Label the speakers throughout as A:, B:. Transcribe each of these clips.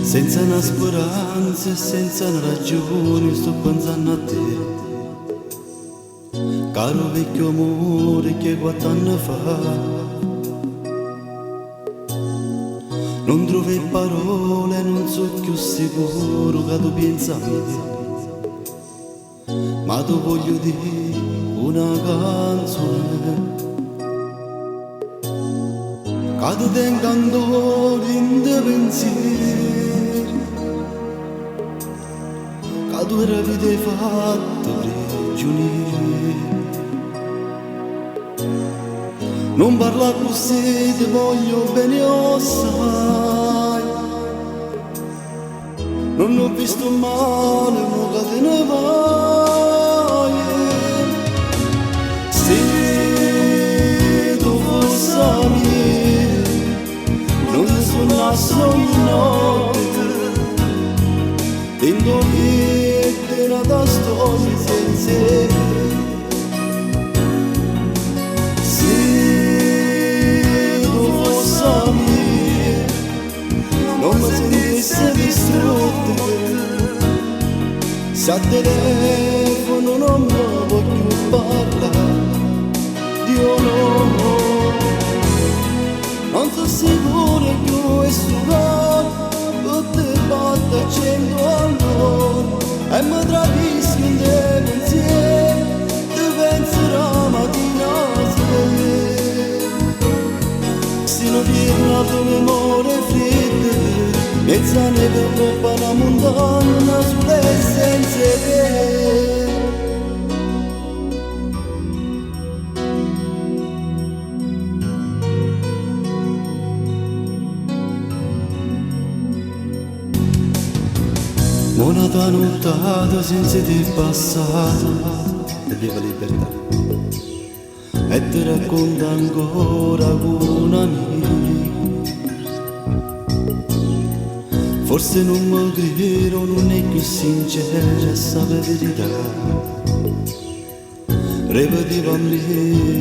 A: Senza una speranza e senza una ragione sto pensando a te, caro vecchio amore che 4 anni fa non trovo parole, non so più sicuro che tu pensi a me, ma tu voglio dire una canzone che ti tenga ancora in te pensieri, che tu avete fatto prigionieri. Non parla così, ti voglio bene assai, non ho visto male, ma che te ne vai. Se tu fossi a me, non ti suonassi ogni notte, dentro che te la da storia senza te. Non mi sentisse distrutto, se a telefono non mi vuoi più parlare, Dio no, non sono sicuro più e sudare, te batte accendo all'ora e mi tradisco in te pensieri, ti penserò mattina sera. Se non viene la tua memoria fredda, mezza neve coppa una montagna sulle senza te. Una tua nottata senza te passata, e viva libertà, e ti racconta ancora con amici. Forse non mi credo, non è più sincera, sa la verità. Ripetivo a me,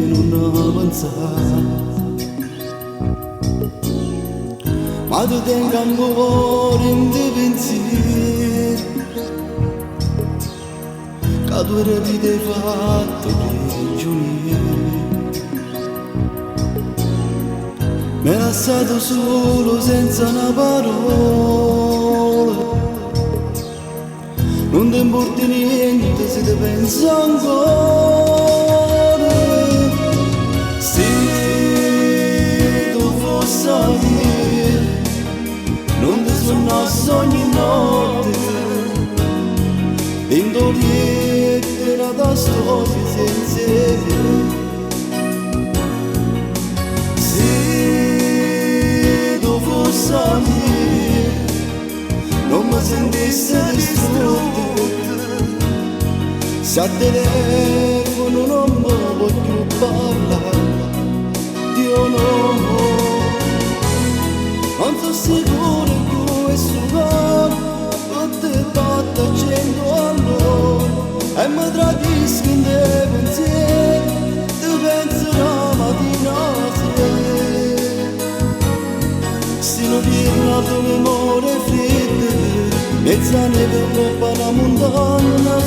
A: non avanzare, ma tu tengo ancora in te pensieri, che tu avete fatto prigionieri. Mi hai lasciato solo senza una parola, non ti importa niente se ti penso ancora. Se tu fossi a me, non ti suonassi ogni notte, dentro niente da storia senza te. A me, non mi sentisse distrutto, se a telefono non mi vuoi più parlare, Dio no, non sono sicuro più e sudare, te batte accendo all'ora e mi tradisco in te pensieri, ti penserò mattina sera. Se non viene la tua memoria fredda, mezza neve coppa una montagna